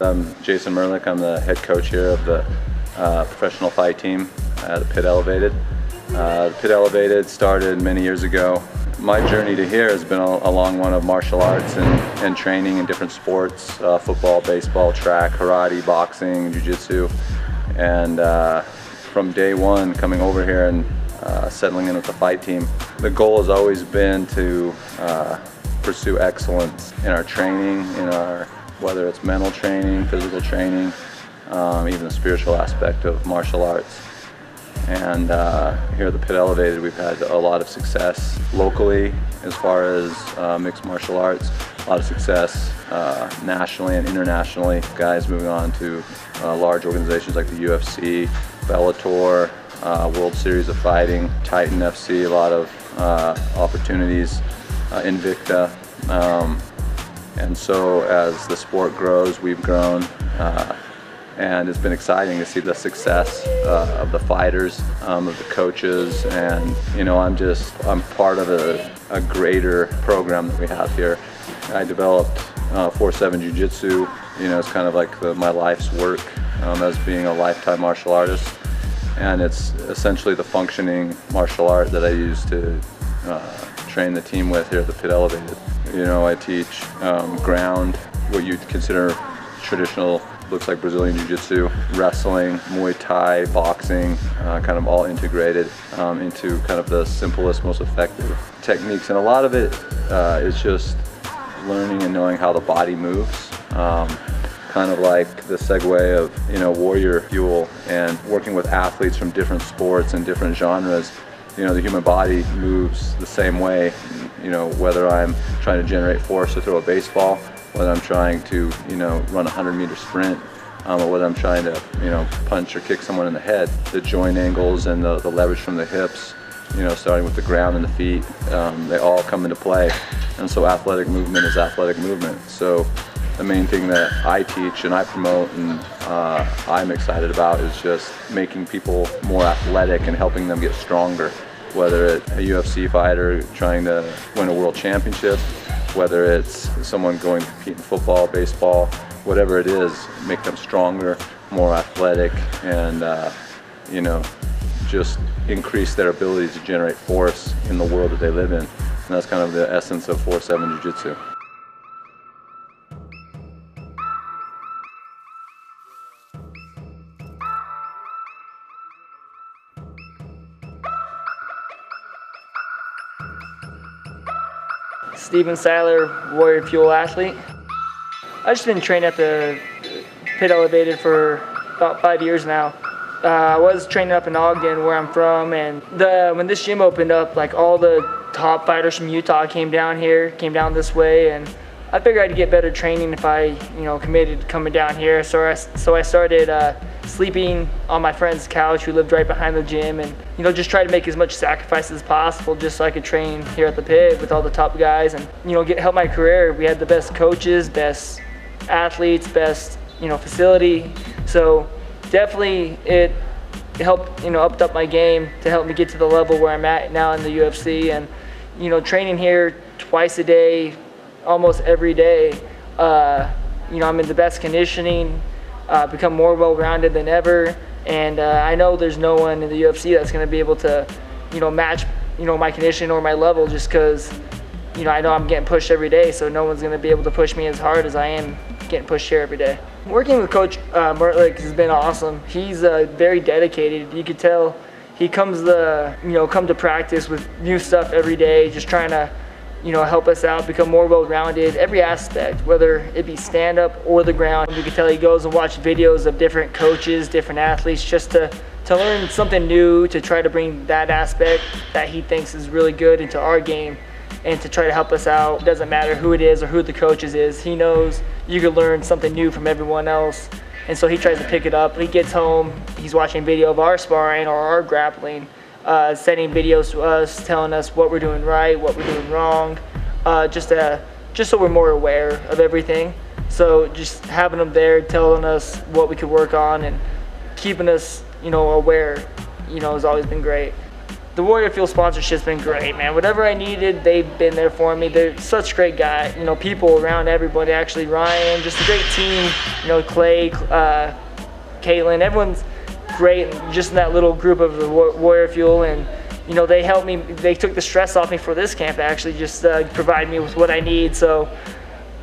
I'm Jason Mertlich. I'm the head coach here of the professional fight team at the Pit Elevated. The Pit Elevated started many years ago. My journey to here has been a long one of martial arts and training in different sports, football, baseball, track, karate, boxing, jiu-jitsu. And from day one, coming over here and settling in with the fight team, the goal has always been to pursue excellence in our training, whether it's mental training, physical training, even the spiritual aspect of martial arts. And here at the Pit Elevated, we've had a lot of success locally as far as mixed martial arts, a lot of success nationally and internationally. Guys moving on to large organizations like the UFC, Bellator, World Series of Fighting, Titan FC, a lot of opportunities, Invicta. And so as the sport grows, we've grown. And it's been exciting to see the success of the fighters, of the coaches, and I'm part of a greater program that we have here. I developed 4-7 Jiu-Jitsu. It's kind of like my life's work as being a lifetime martial artist, and it's essentially the functioning martial art that I use to train the team with here at the Pit Elevated. I teach ground, what you'd consider traditional, looks like Brazilian Jiu-Jitsu, wrestling, Muay Thai, boxing, kind of all integrated into kind of the simplest, most effective techniques. And a lot of it is just learning and knowing how the body moves. Kind of like the segue of warrior fuel and working with athletes from different sports and different genres. The human body moves the same way. Whether I'm trying to generate force to throw a baseball, whether I'm trying to, run a 100-meter sprint, or whether I'm trying to, punch or kick someone in the head. The joint angles and the leverage from the hips, starting with the ground and the feet, they all come into play. And so athletic movement is athletic movement. So the main thing that I teach and I promote and I'm excited about is just making people more athletic and helping them get stronger. Whether it's a UFC fighter trying to win a world championship, whether it's someone going to compete in football, baseball, whatever it is, make them stronger, more athletic, and just increase their ability to generate force in the world that they live in. And that's kind of the essence of 4-7 Jiu-Jitsu. Steven Siler, Warrior Fuel athlete. I've just been training at the Pit Elevated for about 5 years now. I was training up in Ogden, where I'm from, and when this gym opened up, like all the top fighters from Utah came down this way, and I figured I'd get better training if I, committed to coming down here. So I started sleeping on my friend's couch who lived right behind the gym, and just try to make as much sacrifice as possible just so I could train here at the Pit with all the top guys and help my career. We had the best coaches, best athletes, best facility. So definitely it helped upped up my game to help me get to the level where I'm at now in the UFC. And training here twice a day, almost every day, I'm in the best conditioning, become more well-rounded than ever, and I know there's no one in the UFC that's going to be able to match my condition or my level, just because I know I'm getting pushed every day, so no one's going to be able to push me as hard as I am getting pushed here every day. Working with Coach Mertlich has been awesome. He's very dedicated. You could tell he comes to practice with new stuff every day, just trying to help us out, become more well-rounded, every aspect, whether it be stand-up or the ground. You can tell he goes and watches videos of different coaches, different athletes, just to learn something new, to try to bring that aspect that he thinks is really good into our game and to try to help us out. It doesn't matter who it is or who the coaches is. He knows you can learn something new from everyone else, and so he tries to pick it up. When he gets home, he's watching video of our sparring or our grappling, sending videos to us, telling us what we're doing right, what we're doing wrong, just so we're more aware of everything. So just having them there, telling us what we could work on and keeping us, aware, has always been great. The Warrior Fuel sponsorship's been great, man. Whatever I needed, they've been there for me. They're such great guys. You know, people around everybody, actually. Ryan, just a great team. You know, Clay, Caitlin, everyone's great. Just in that little group of the Warrior Fuel, and you know, they helped me. They took the stress off me for this camp, actually, just provide me with what I need. So,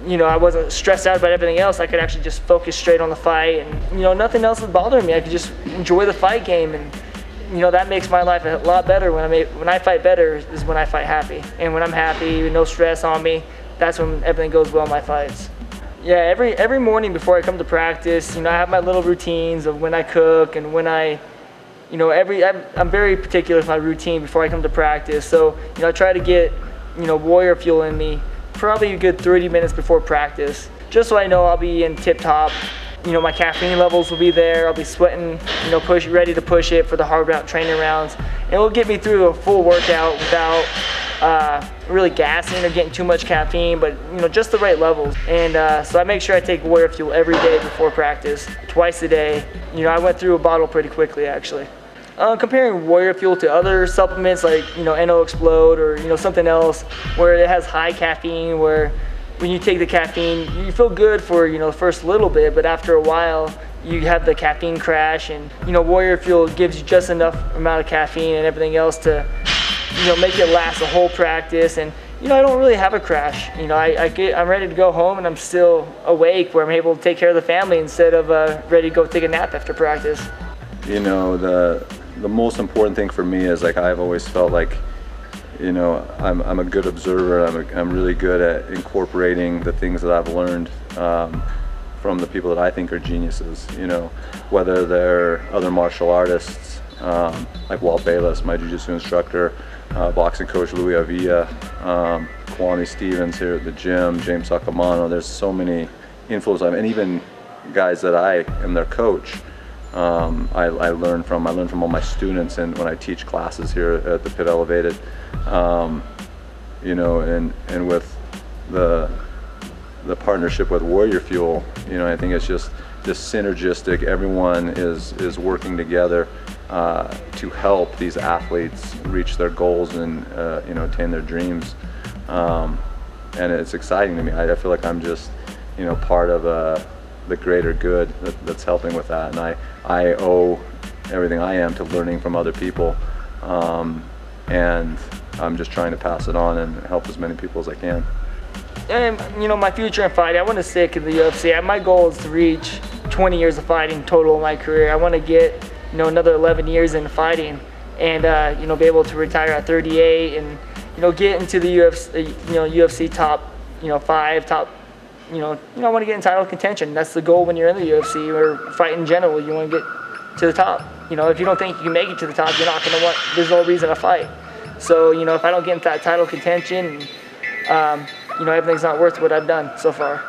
you know, I wasn't stressed out about everything else. I could actually just focus straight on the fight, and you know, nothing else was bothering me. I could just enjoy the fight game, and you know, that makes my life a lot better. When I fight better is when I fight happy, and when I'm happy, no stress on me, that's when everything goes well in my fights. Yeah, every morning before I come to practice, you know, I have my little routines of when I cook and when I, you know, I'm very particular with my routine before I come to practice. So, you know, I try to get, you know, Warrior Fuel in me probably a good 30 minutes before practice, just so I know I'll be in tip-top. You know, my caffeine levels will be there. I'll be sweating, you know, ready to push it for the hard round training rounds. And it'll get me through a full workout without really gassing or getting too much caffeine, but you know, just the right levels. And so I make sure I take Warrior Fuel every day before practice, twice a day. You know, I went through a bottle pretty quickly, actually. Comparing Warrior Fuel to other supplements like, you know, NO Explode or, you know, something else where it has high caffeine, where when you take the caffeine, you feel good for, you know, the first little bit, but after a while, you have the caffeine crash. And, you know, Warrior Fuel gives you just enough amount of caffeine and everything else to, you know, make it last the whole practice. And, you know, I don't really have a crash. You know, I'm ready to go home and I'm still awake, where I'm able to take care of the family instead of ready to go take a nap after practice. You know, the most important thing for me is, like, I've always felt like, you know, I'm a good observer. I'm really good at incorporating the things that I've learned from the people that I think are geniuses. You know, whether they're other martial artists like Walt Bayless, my jiu-jitsu instructor, boxing coach Louis Avilla, Kwame Stevens here at the gym, James Sacamano. There's so many influences, and even guys that I am their coach. I learn from all my students, and when I teach classes here at the Pit Elevated, you know, and with the partnership with Warrior Fuel, you know, I think it's just synergistic. Everyone is working together to help these athletes reach their goals and you know, attain their dreams, and it's exciting to me. I feel like I'm just, you know, part of the greater good that's helping with that, and I owe everything I am to learning from other people, and I'm just trying to pass it on and help as many people as I can. And you know, my future in fighting, I want to stick in the UFC. My goal is to reach 20 years of fighting total in my career. I want to get, you know, another 11 years in fighting, and you know, be able to retire at 38, and you know, get into the UFC, you know, UFC top, you know, 5 top. You know, I want to get in title contention. That's the goal when you're in the UFC or fight in general. You want to get to the top. You know, if you don't think you can make it to the top, you're not going to want. There's no reason to fight. So, you know, if I don't get into that title contention, you know, everything's not worth what I've done so far.